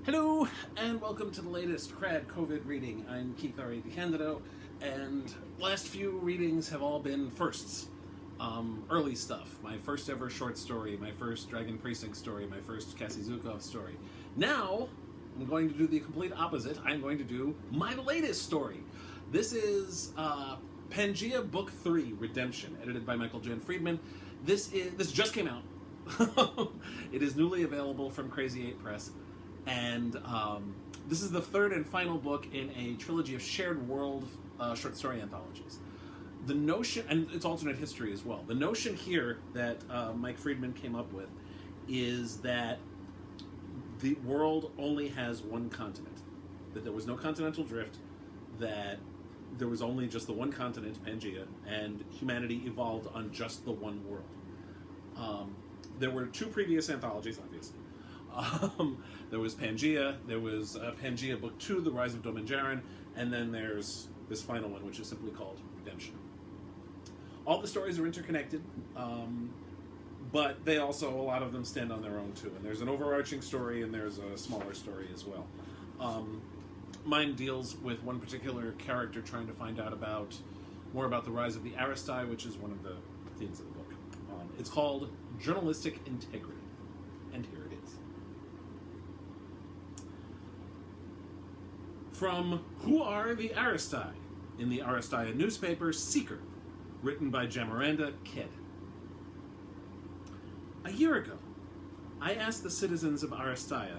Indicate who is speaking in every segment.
Speaker 1: Hello, and welcome to the latest KRAD COVID reading. I'm Keith R.A. DeCandido, and last few readings have all been firsts. Early stuff. My first ever short story, my first Dragon Precinct story, my first Cassie Zukov story. Now, I'm going to do the complete opposite. I'm going to do my latest story. This is PANGAEA Book 3, Redemption, edited by Michael Jan Friedman. This just came out. It is newly available from Crazy 8 Press. And this is the third and final book in a trilogy of shared world short story anthologies. The notion, and it's alternate history as well, the notion here that Mike Friedman came up with is that the world only has one continent, that there was no continental drift, that there was only just the one continent, Pangaea, and humanity evolved on just the one world. There were two previous anthologies, obviously. There was Pangaea, there was PANGAEA Book 2, The Rise of Dominjaran, and then there's this final one, which is simply called Redemption. All the stories are interconnected, but they also, a lot of them stand on their own too. And there's an overarching story and there's a smaller story as well. Mine deals with one particular character trying to find out more about the rise of the Aristai, which is one of the themes of the book. It's called Journalistic Integrity, and here it is. From Who Are the Aristai? In the Aristai newspaper, Seeker, written by Jamaranda Kidd. A year ago, I asked the citizens of Aristai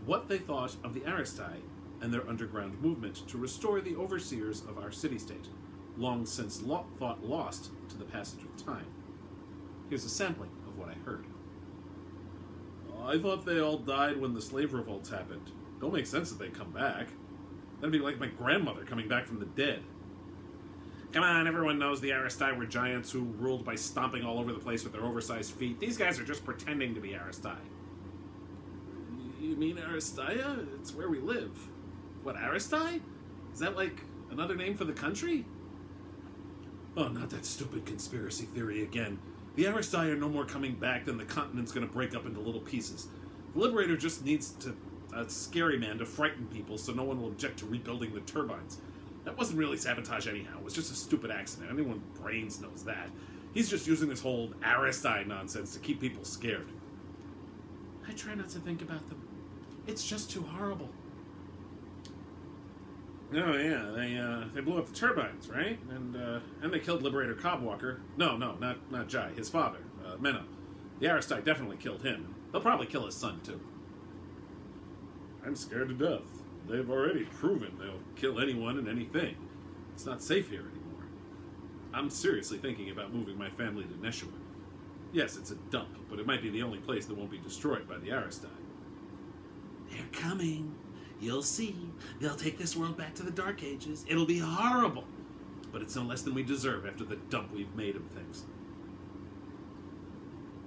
Speaker 1: what they thought of the Aristai and their underground movement to restore the overseers of our city-state, long since thought lost to the passage of time. Here's a sampling of what I heard. I thought they all died when the slave revolts happened. Don't make sense that they come back. That'd be like my grandmother coming back from the dead. Come on, everyone knows the Aristai were giants who ruled by stomping all over the place with their oversized feet. These guys are just pretending to be Aristai. You mean Aristia? It's where we live. What, Aristai? Is that like another name for the country? Oh, not that stupid conspiracy theory again. The Aristai are no more coming back than the continent's gonna break up into little pieces. The Liberator just needs a scary man to frighten people so no one will object to rebuilding the turbines. That wasn't really sabotage anyhow. It was just a stupid accident. Anyone with brains knows that. He's just using this whole Aristai nonsense to keep people scared. I try not to think about them. It's just too horrible. Oh yeah, they blew up the turbines, right? And they killed Liberator Cobwalker. No, not Jai. His father, Menno. The Aristai definitely killed him. They'll probably kill his son too. I'm scared to death. They've already proven they'll kill anyone and anything. It's not safe here anymore. I'm seriously thinking about moving my family to Neshua. Yes, it's a dump, but it might be the only place that won't be destroyed by the Aristai. They're coming. You'll see. They'll take this world back to the Dark Ages. It'll be horrible. But it's no less than we deserve after the dump we've made of things.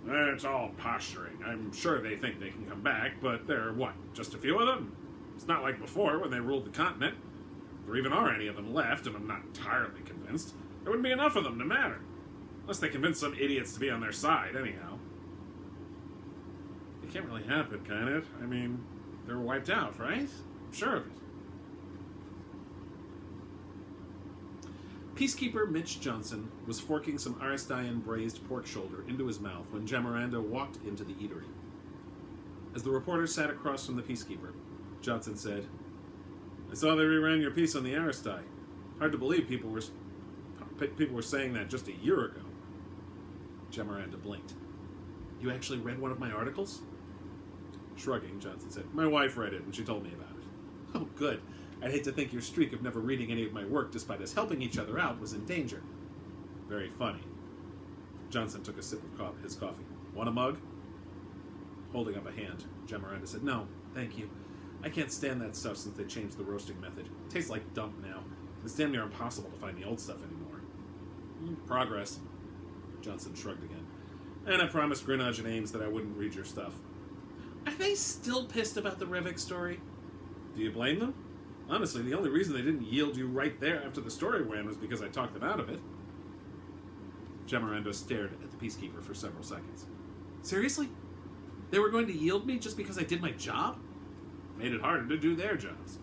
Speaker 1: It's all posturing. I'm sure they think they can come back, but there are, what, just a few of them? It's not like before when they ruled the continent. If there even are any of them left, and I'm not entirely convinced, there wouldn't be enough of them to matter. Unless they convince some idiots to be on their side, anyhow. It can't really happen, can it? I mean, they were wiped out, right? I'm sure of it. Peacekeeper Mitch Johnson was forking some Aristaian braised pork shoulder into his mouth when Jamaranda walked into the eatery. As the reporter sat across from the Peacekeeper, Johnson said, I saw they reran your piece on the Aristai. Hard to believe people were saying that just a year ago. Jamaranda blinked. You actually read one of my articles? Shrugging, Johnson said, my wife read it and she told me about it. Oh, good. I'd hate to think your streak of never reading any of my work despite us helping each other out was in danger. Very funny. Johnson took a sip of his coffee. Want a mug? Holding up a hand, Jamaranda said, no, thank you. I can't stand that stuff since they changed the roasting method. It tastes like dump now. It's damn near impossible to find the old stuff anymore. Progress. Johnson shrugged again. And I promised Grinage and Ames that I wouldn't read your stuff. Are they still pissed about the Rivik story? Do you blame them? Honestly, the only reason they didn't yield you right there after the story ran was because I talked them out of it. Jamaranda stared at the Peacekeeper for several seconds. Seriously? They were going to yield me just because I did my job? made it harder to do their jobs.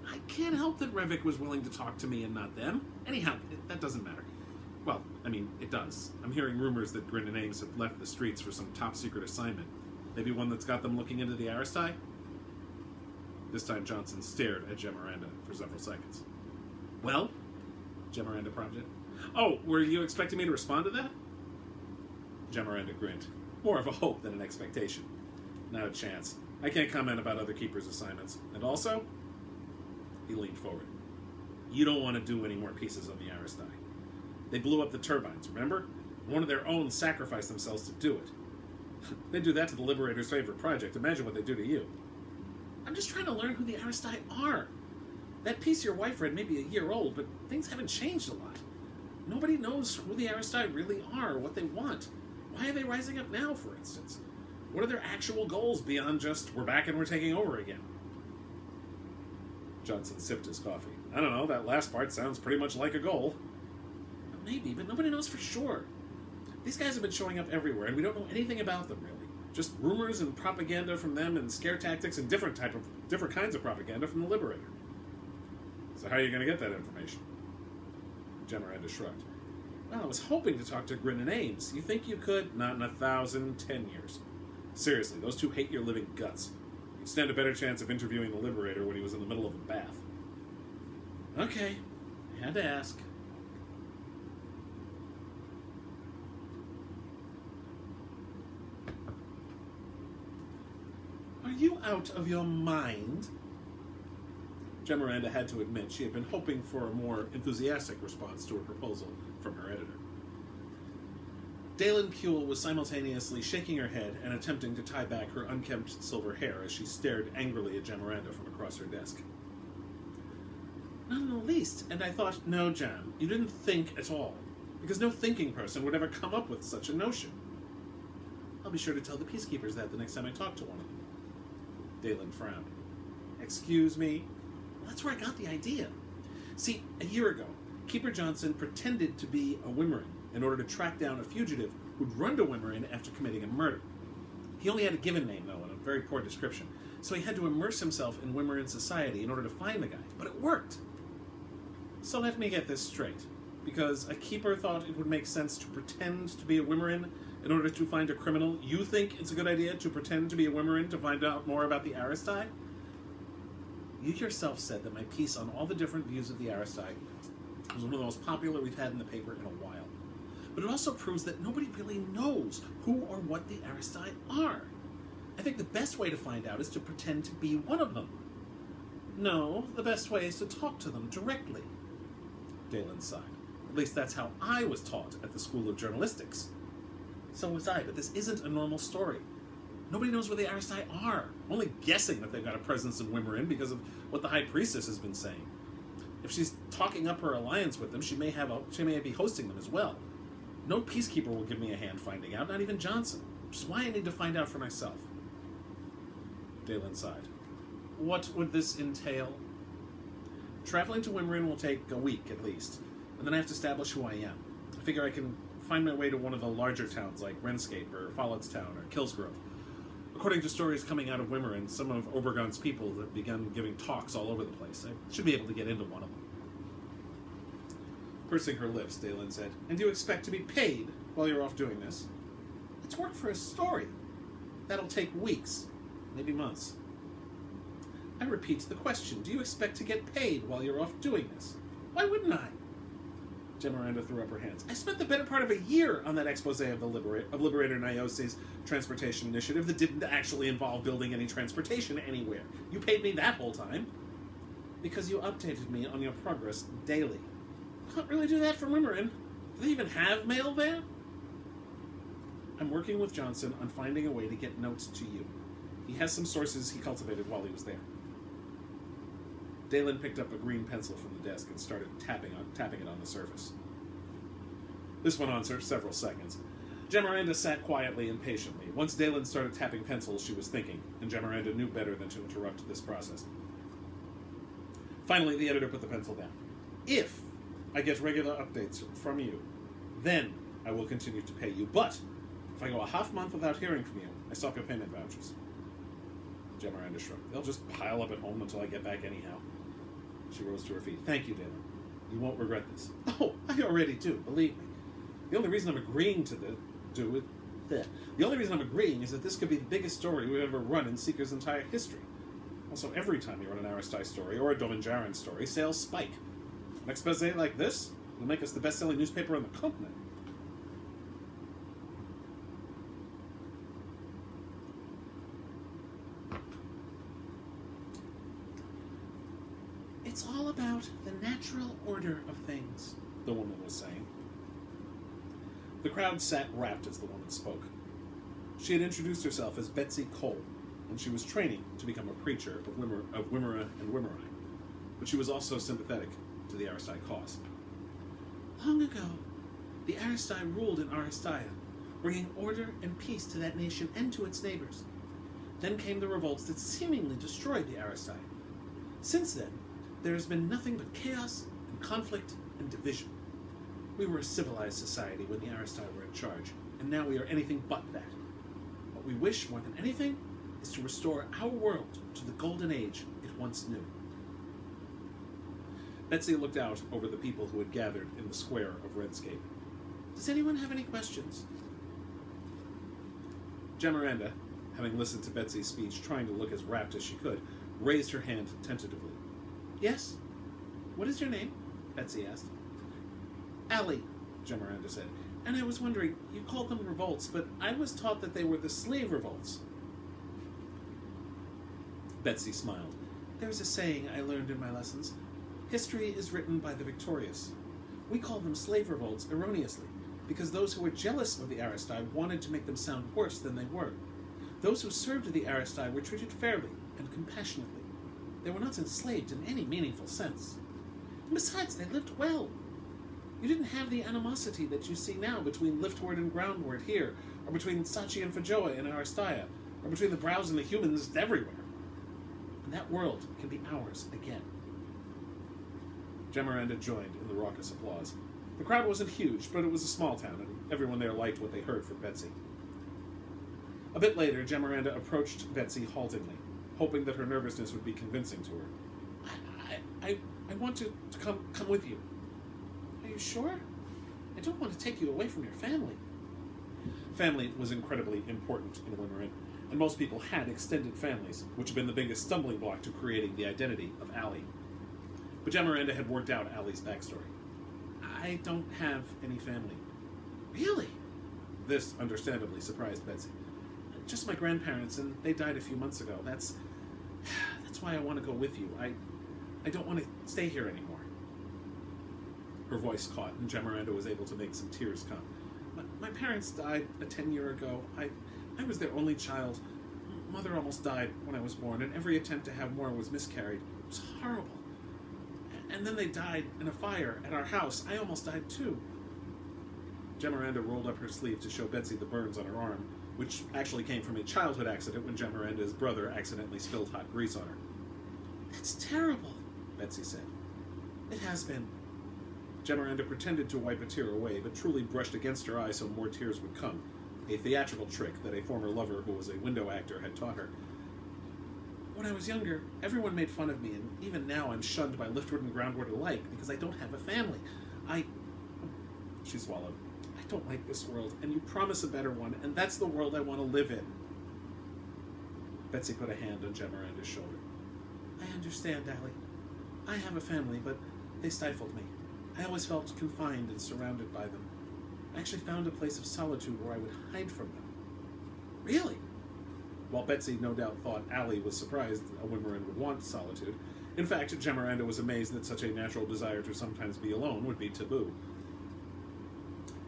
Speaker 1: I can't help that Revik was willing to talk to me and not them. Anyhow, that doesn't matter. Well, I mean, it does. I'm hearing rumors that Grin and Ames have left the streets for some top-secret assignment. Maybe one that's got them looking into the Aristai? This time Johnson stared at Gemiranda for several seconds. Well? Gemiranda prompted. Oh, were you expecting me to respond to that? Gemiranda grinned. More of a hope than an expectation. Not a chance. I can't comment about other keepers' assignments. And also, he leaned forward. You don't want to do any more pieces on the Aristai. They blew up the turbines, remember? One of their own sacrificed themselves to do it. They do that to the Liberator's favorite project. Imagine what they do to you. I'm just trying to learn who the Aristai are. That piece your wife read may be a year old, but things haven't changed a lot. Nobody knows who the Aristai really are, or what they want. Why are they rising up now, for instance? What are their actual goals beyond just, we're back and we're taking over again? Johnson sipped his coffee. I don't know, that last part sounds pretty much like a goal. Maybe, but nobody knows for sure. These guys have been showing up everywhere, and we don't know anything about them, really. Just rumors and propaganda from them, and scare tactics and different kinds of propaganda from the Liberator. So how are you going to get that information? Gemiranda shrugged. Well, I was hoping to talk to Grin and Ames. You think you could? Not in 1,010 years. Seriously, those two hate your living guts. You'd stand a better chance of interviewing the Liberator when he was in the middle of a bath. Okay, I had to ask. Are you out of your mind? Gemiranda had to admit she had been hoping for a more enthusiastic response to her proposal from her editor. Dalen Kuehl was simultaneously shaking her head and attempting to tie back her unkempt silver hair as she stared angrily at Gemiranda from across her desk. Not in the least, and I thought, no, Jam, you didn't think at all, because no thinking person would ever come up with such a notion. I'll be sure to tell the peacekeepers that the next time I talk to one of them. Dalen frowned. Excuse me? Well, that's where I got the idea. See, a year ago, Keeper Johnson pretended to be a Wimmerin in order to track down a fugitive who'd run to Wimmerin after committing a murder. He only had a given name, though, and a very poor description, so he had to immerse himself in Wimmerin society in order to find the guy, but it worked. So let me get this straight. Because a keeper thought it would make sense to pretend to be a Wimmerin in order to find a criminal, you think it's a good idea to pretend to be a Wimmerin to find out more about the Aristai? You yourself said that my piece on all the different views of the Aristai was one of the most popular we've had in the paper in a while. But it also proves that nobody really knows who or what the Aristai are. I think the best way to find out is to pretend to be one of them. No, the best way is to talk to them directly. Dalen sighed. At least that's how I was taught at the School of Journalistics. So was I, but this isn't a normal story. Nobody knows where the Aristai are. Only guessing that they've got a presence in Wimmerin because of what the High Priestess has been saying. If she's talking up her alliance with them, she may be hosting them as well. No peacekeeper will give me a hand finding out, not even Johnson. Which is why I need to find out for myself. Dalen sighed. What would this entail? Traveling to Wimmerin will take a week at least, and then I have to establish who I am. I figure I can find my way to one of the larger towns like Renscape or Follettstown or Killsgrove. According to stories coming out of Wimmerin, some of Obergon's people have begun giving talks all over the place. I should be able to get into one of them. Pursing her lips, Dalen said, And do you expect to be paid while you're off doing this? It's work for a story. That'll take weeks, maybe months. I repeat the question. Do you expect to get paid while you're off doing this? Why wouldn't I? Gemiranda threw up her hands. I spent the better part of a year on that expose of Liberator Nyose's transportation initiative that didn't actually involve building any transportation anywhere. You paid me that whole time. Because you updated me on your progress daily. Can't really do that from Wimmerin. Do they even have mail there? I'm working with Johnson on finding a way to get notes to you. He has some sources he cultivated while he was there. Dalen picked up a green pencil from the desk and started tapping it on the surface. This went on for several seconds. Gemiranda sat quietly and patiently. Once Dalen started tapping pencils, she was thinking, and Gemiranda knew better than to interrupt this process. Finally, the editor put the pencil down. If I get regular updates from you, then I will continue to pay you. But if I go a half month without hearing from you, I stop your payment vouchers. Gemiranda shrugged. They'll just pile up at home until I get back anyhow. She rose to her feet. Thank you, Dalen. You won't regret this. Oh, I already do, believe me. The only reason I'm agreeing to do it... The only reason I'm agreeing is that this could be the biggest story we've ever run in Seeker's entire history. Also, every time you run an Aristai story or a Dominjaran story, sales spike. An expose like this will make us the best-selling newspaper on the continent. It's all about the natural order of things, the woman was saying. The crowd sat rapt as the woman spoke. She had introduced herself as Betsy Cole, and she was training to become a preacher of Wimmera and Wimmerai, but she was also sympathetic to the Aristai cause. Long ago, the Aristai ruled in Aristia, bringing order and peace to that nation and to its neighbors. Then came the revolts that seemingly destroyed the Aristai. Since then, there has been nothing but chaos and conflict and division. We were a civilized society when the Aristai were in charge, and now we are anything but that. What we wish more than anything is to restore our world to the golden age it once knew. Betsy looked out over the people who had gathered in the square of Redscape. Does anyone have any questions? Gemiranda, having listened to Betsy's speech, trying to look as rapt as she could, raised her hand tentatively. Yes? What is your name? Betsy asked. Allie, Gemiranda said. And I was wondering, you called them revolts, but I was taught that they were the slave revolts. Betsy smiled. There's a saying I learned in my lessons. History is written by the victorious. We call them slave revolts erroneously, because those who were jealous of the Aristai wanted to make them sound worse than they were. Those who served the Aristai were treated fairly and compassionately. They were not enslaved in any meaningful sense. And besides, they lived well. You didn't have the animosity that you see now between liftward and groundward here, or between Sachi and Fajoa in Aristia, or between the Browse and the humans everywhere. And that world can be ours again. Gemiranda joined in the raucous applause. The crowd wasn't huge, but it was a small town, and everyone there liked what they heard from Betsy. A bit later, Gemiranda approached Betsy haltingly, hoping that her nervousness would be convincing to her. I want to come with you. Are you sure? I don't want to take you away from your family. Family was incredibly important in Wimmera, and most people had extended families, which had been the biggest stumbling block to creating the identity of Allie. But Gemiranda had worked out Allie's backstory. I don't have any family. Really? This understandably surprised Betsy. Just my grandparents, and they died a few months ago. That's why I want to go with you. I don't want to stay here anymore. Her voice caught, and Gemiranda was able to make some tears come. My parents died 10 years ago. I was their only child. Mother almost died when I was born, and every attempt to have more was miscarried. It was horrible. And then they died in a fire at our house. I almost died too. Gemiranda rolled up her sleeve to show Betsy the burns on her arm, which actually came from a childhood accident when Gemiranda's brother accidentally spilled hot grease on her. That's terrible, Betsy said. It has been. Gemiranda pretended to wipe a tear away, but truly brushed against her eye so more tears would come, a theatrical trick that a former lover who was a window actor had taught her. When I was younger, everyone made fun of me, and even now I'm shunned by liftward and groundward alike because I don't have a family. She swallowed. I don't like this world, and you promise a better one, and that's the world I want to live in. Betsy put a hand on Gemiranda's shoulder. I understand, Allie. I have a family, but they stifled me. I always felt confined and surrounded by them. I actually found a place of solitude where I would hide from them. Really? While Betsy no doubt thought Allie was surprised a Wimmeran would want solitude, in fact, Gemiranda was amazed that such a natural desire to sometimes be alone would be taboo.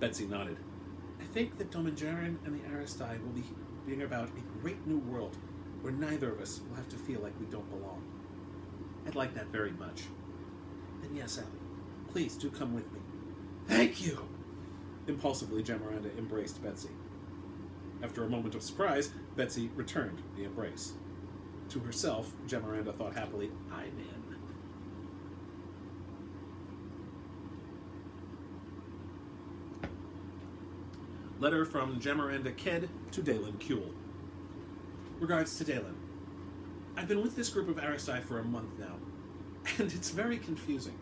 Speaker 1: Betsy nodded. I think that Dominjaran and the Aristai will be being about a great new world where neither of us will have to feel like we don't belong. I'd like that very much. Then yes, Allie, please do come with me. Thank you! Impulsively, Gemiranda embraced Betsy. After a moment of surprise, Betsy returned the embrace. To herself, Gemiranda thought happily, I'm in. Letter from Gemiranda Ked to Dalen Kuehl. Regards to Dalen. I've been with this group of Aristai for a month now, and it's very confusing.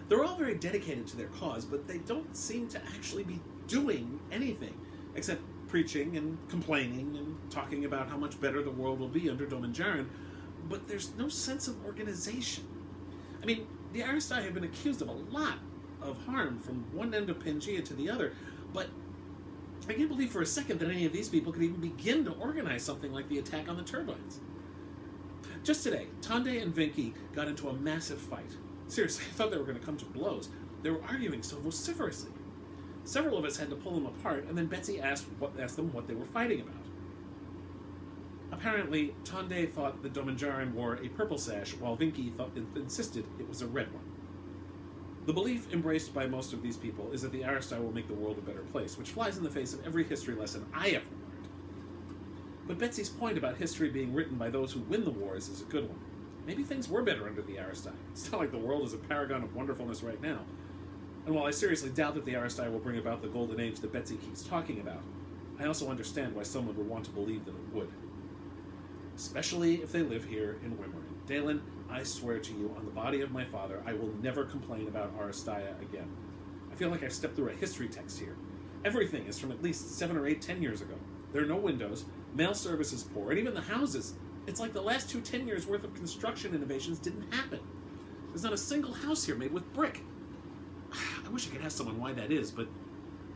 Speaker 1: They're all very dedicated to their cause, but they don't seem to actually be doing anything, except preaching and complaining and talking about how much better the world will be under Dominjarin, but there's no sense of organization. I mean, the Aristai have been accused of a lot of harm from one end of PANGAEA to the other, but I can't believe for a second that any of these people could even begin to organize something like the attack on the turbines. Just today, Tonde and Vinky got into a massive fight. Seriously, I thought they were going to come to blows. They were arguing so vociferously. Several of us had to pull them apart, and then Betsy asked them what they were fighting about. Apparently, Tonde thought the Dominjarin wore a purple sash, while Vinky insisted it was a red one. The belief embraced by most of these people is that the Aristai will make the world a better place, which flies in the face of every history lesson I ever learned. But Betsy's point about history being written by those who win the wars is a good one. Maybe things were better under the Aristai. It's not like the world is a paragon of wonderfulness right now. And while I seriously doubt that the Aristai will bring about the golden age that Betsy keeps talking about, I also understand why someone would want to believe that it would. Especially if they live here in Wimmerin. Dalen, I swear to you, on the body of my father, I will never complain about Aristia again. I feel like I've stepped through a history text here. Everything is from at least 7 or 8, 10 years ago. There are no windows, mail service is poor, and even the houses. It's like the last 2 10 years worth of construction innovations didn't happen. There's not a single house here made with brick. I wish I could ask someone why that is, but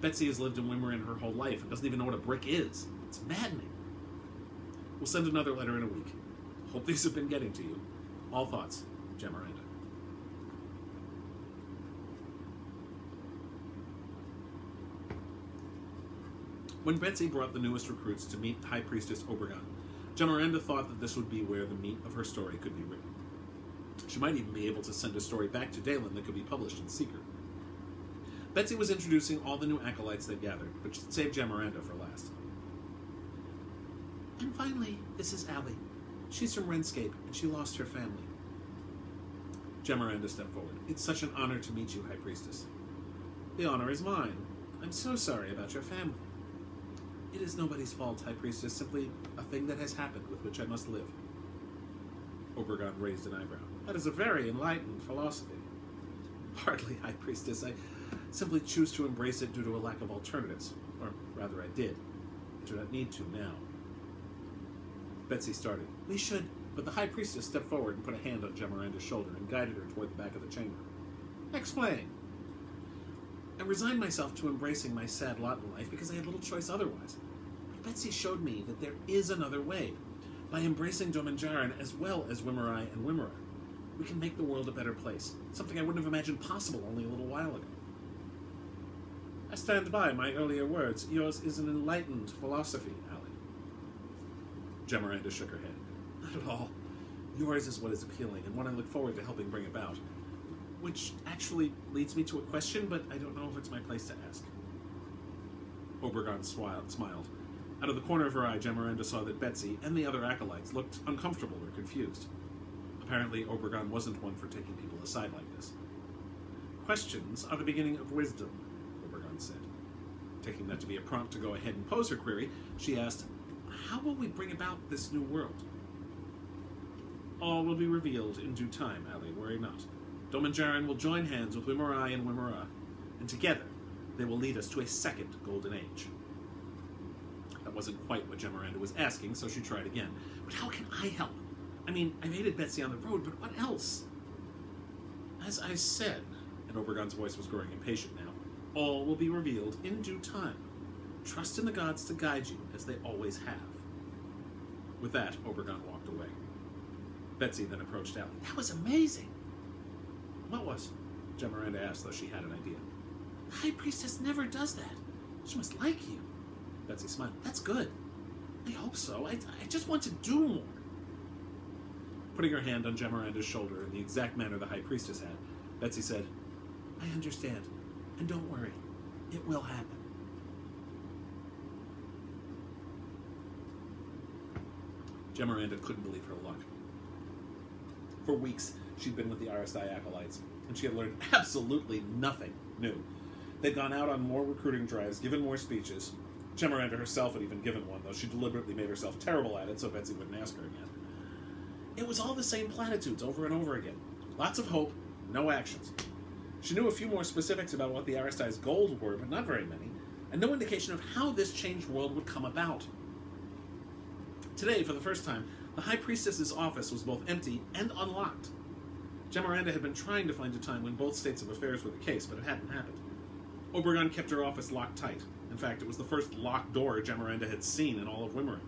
Speaker 1: Betsy has lived in Wimmerin her whole life and doesn't even know what a brick is. It's maddening. We'll send another letter in a week. Hope these have been getting to you. All thoughts, Gemiranda. When Betsy brought the newest recruits to meet High Priestess Obregon, Gemiranda thought that this would be where the meat of her story could be written. She might even be able to send a story back to Dalen that could be published in secret. Betsy was introducing all the new acolytes they gathered, but she'd saved Gemiranda for last. And finally, this is Allie. She's from Renscape, and she lost her family. Gemiranda stepped forward. It's such an honor to meet you, High Priestess. The honor is mine. I'm so sorry about your family. It is nobody's fault, High Priestess, simply a thing that has happened with which I must live. Obregon raised an eyebrow. That is a very enlightened philosophy. Hardly, High Priestess. I simply choose to embrace it due to a lack of alternatives. Or rather, I did. I do not need to now. Betsy started. We should, but the High Priestess stepped forward and put a hand on Gemiranda's shoulder and guided her toward the back of the chamber. Explain. I resigned myself to embracing my sad lot in life because I had little choice otherwise. But Betsy showed me that there is another way. By embracing Dominjarin as well as Wimmerai and Wimmera, we can make the world a better place, something I wouldn't have imagined possible only a little while ago. I stand by my earlier words. Yours is an enlightened philosophy, Allie. Gemiranda shook her head. Not at all. Yours is what is appealing, and what I look forward to helping bring about. Which actually leads me to a question, but I don't know if it's my place to ask. Obregon smiled. Out of the corner of her eye, Gemiranda saw that Betsy and the other acolytes looked uncomfortable or confused. Apparently, Obregon wasn't one for taking people aside like this. Questions are the beginning of wisdom, Obregon said. Taking that to be a prompt to go ahead and pose her query, she asked, how will we bring about this new world? All will be revealed in due time, Allie, worry not. Dominjarin will join hands with Wimmerai and Wimmera, and together they will lead us to a second golden age. That wasn't quite what Gemiranda was asking, so she tried again. But how can I help? I mean, I've aided Betsy on the road, but what else? As I said, and Obregon's voice was growing impatient now, all will be revealed in due time. Trust in the gods to guide you, as they always have. With that, Obregon walked away. Betsy then approached Allie. That was amazing! What was? Gemiranda asked, though she had an idea. The High Priestess never does that. She must like you. Betsy smiled. That's good. I hope so. I just want to do more. Putting her hand on Gemiranda's shoulder in the exact manner the High Priestess had, Betsy said, I understand. And don't worry. It will happen. Gemiranda couldn't believe her luck. For weeks, she'd been with the Aristai acolytes, and she had learned absolutely nothing new. They'd gone out on more recruiting drives, given more speeches. Gemiranda herself had even given one, though she deliberately made herself terrible at it so Betsy wouldn't ask her again. It was all the same platitudes over and over again. Lots of hope, no actions. She knew a few more specifics about what the Aristai's goals were, but not very many, and no indication of how this changed world would come about. Today, for the first time, the High Priestess's office was both empty and unlocked. Gemiranda had been trying to find a time when both states of affairs were the case, but it hadn't happened. Obregon kept her office locked tight. In fact, it was the first locked door Gemiranda had seen in all of Wimmeren.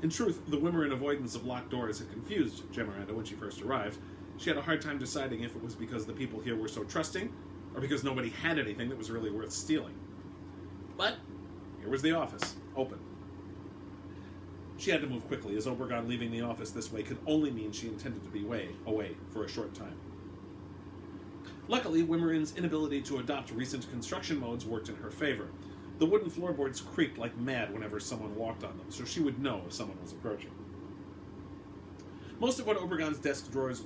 Speaker 1: In truth, the Wimmeren avoidance of locked doors had confused Gemiranda when she first arrived. She had a hard time deciding if it was because the people here were so trusting, or because nobody had anything that was really worth stealing. But here was the office, open. She had to move quickly, as Obregon leaving the office this way could only mean she intended to be away for a short time. Luckily, Wimmeren's inability to adopt recent construction modes worked in her favor. The wooden floorboards creaked like mad whenever someone walked on them, so she would know if someone was approaching. Most of what was in Obregon's desk drawers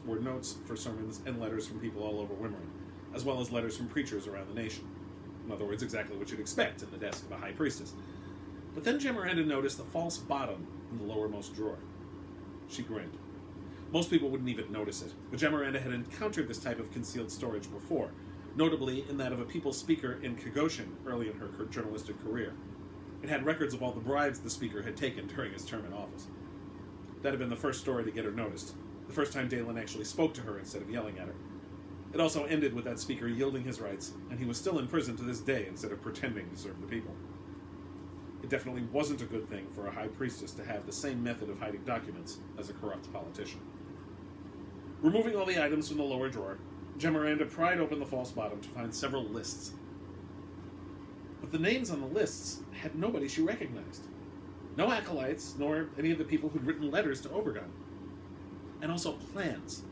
Speaker 1: were notes for sermons and letters from people all over Wimmeren, as well as letters from preachers around the nation. In other words, exactly what you'd expect in the desk of a high priestess. But then Gemiranda noticed a false bottom in the lowermost drawer. She grinned. Most people wouldn't even notice it, but Gemiranda had encountered this type of concealed storage before, notably in that of a people speaker in Kagoshin early in her journalistic career. It had records of all the bribes the speaker had taken during his term in office. That had been the first story to get her noticed, the first time Dalen actually spoke to her instead of yelling at her. It also ended with that speaker yielding his rights, and he was still in prison to this day instead of pretending to serve the people. It definitely wasn't a good thing for a high priestess to have the same method of hiding documents as a corrupt politician. Removing all the items from the lower drawer, Gemiranda pried open the false bottom to find several lists. But the names on the lists had nobody she recognized. No acolytes, nor any of the people who'd written letters to Obregon. And also plans.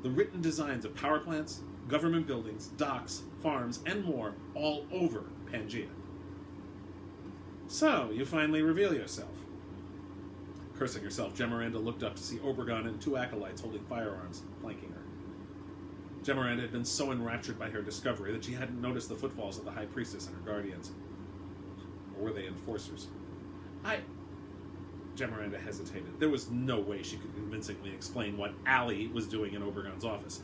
Speaker 1: The written designs of power plants, government buildings, docks, farms, and more all over PANGAEA. So, you finally reveal yourself. Cursing herself, Gemiranda looked up to see Obregon and two acolytes holding firearms, flanking her. Gemiranda had been so enraptured by her discovery that she hadn't noticed the footfalls of the High Priestess and her guardians. Or were they enforcers? Gemiranda hesitated. There was no way she could convincingly explain what Allie was doing in Obregon's office.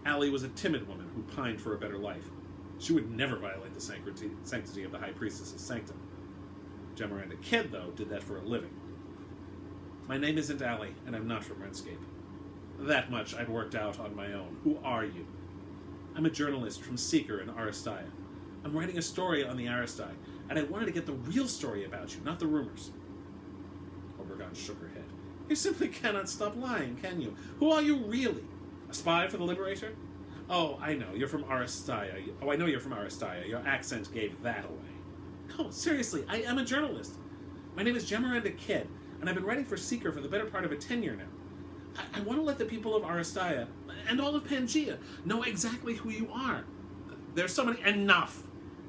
Speaker 1: Allie was a timid woman who pined for a better life. She would never violate the sanctity of the High Priestess's sanctum. Gemiranda Ked, though, did that for a living. My name isn't Allie, and I'm not from Redscape. That much I'd worked out on my own. Who are you? I'm a journalist from Seeker in Aristai. I'm writing a story on the Aristai, and I wanted to get the real story about you, not the rumors. Obregon shook her head. You simply cannot stop lying, can you? Who are you really? A spy for the Liberator? Oh, I know. You're from Aristai. I know you're from Aristai. Your accent gave that away. No, seriously, I am a journalist. My name is Gemiranda Ked, and I've been writing for Seeker for the better part of a tenure now. I want to let the people of Aristai, and all of PANGAEA, know exactly who you are. There's so many... Enough!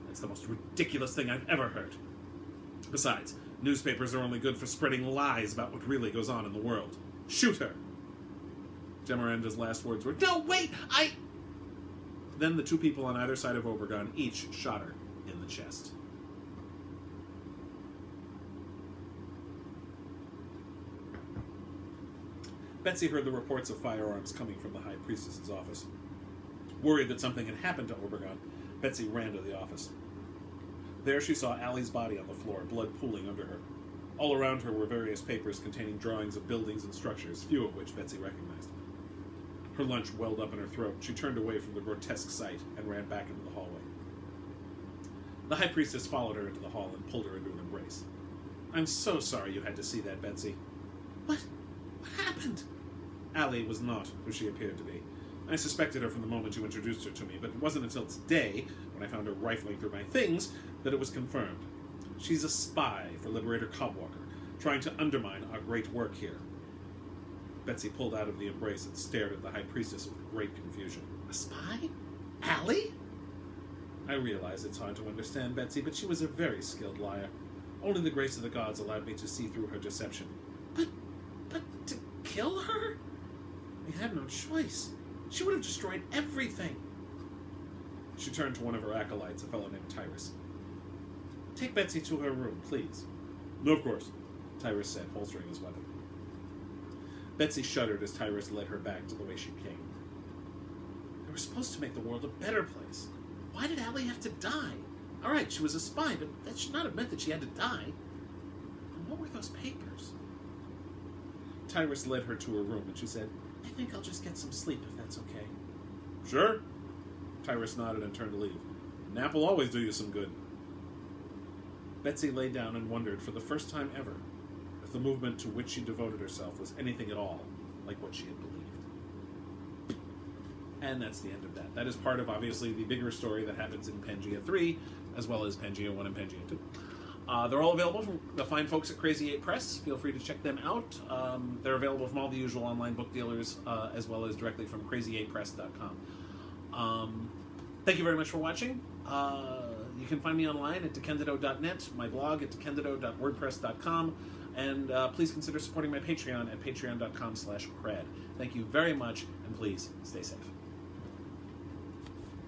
Speaker 1: That's the most ridiculous thing I've ever heard. Besides, newspapers are only good for spreading lies about what really goes on in the world. Shoot her! Gemiranda's last words were, No, wait! Then the two people on either side of Obregon each shot her in the chest. Betsy heard the reports of firearms coming from the High Priestess's office. Worried that something had happened to Obregon, Betsy ran to the office. There she saw Allie's body on the floor, blood pooling under her. All around her were various papers containing drawings of buildings and structures, few of which Betsy recognized. Her lunch welled up in her throat. She turned away from the grotesque sight and ran back into the hallway. The High Priestess followed her into the hall and pulled her into an embrace. I'm so sorry you had to see that, Betsy. What happened? Allie was not who she appeared to be. I suspected her from the moment you introduced her to me, but it wasn't until today, when I found her rifling through my things, that it was confirmed. She's a spy for Liberator Cobwalker, trying to undermine our great work here. Betsy pulled out of the embrace and stared at the High Priestess with great confusion. A spy? Allie? I realize it's hard to understand, Betsy, but she was a very skilled liar. Only the grace of the gods allowed me to see through her deception. But to kill her? We had no choice. She would have destroyed everything. She turned to one of her acolytes, a fellow named Tyrus. Take Betsy to her room, please. No, of course. Tyrus said, holstering his weapon. Betsy shuddered as Tyrus led her back to the way she came. They were supposed to make the world a better place. Why did Allie have to die? All right, she was a spy, but that should not have meant that she had to die. And what were those papers? Tyrus led her to her room, and she said, I think I'll just get some sleep if that's okay. Sure. Tyrus nodded and turned to leave. A nap will always do you some good. Betsy lay down and wondered for the first time ever if the movement to which she devoted herself was anything at all like what she had believed. And that's the end of that. That is part of, obviously, the bigger story that happens in PANGAEA 3, as well as PANGAEA 1 and PANGAEA 2. They're all available from the fine folks at Crazy 8 Press. Feel free to check them out. They're available from all the usual online book dealers, as well as directly from crazy8press.com. Thank you very much for watching. You can find me online at DeCandido.net, my blog at DeCandido.wordpress.com, and please consider supporting my Patreon at patreon.com/KRAD. Thank you very much, and please stay safe.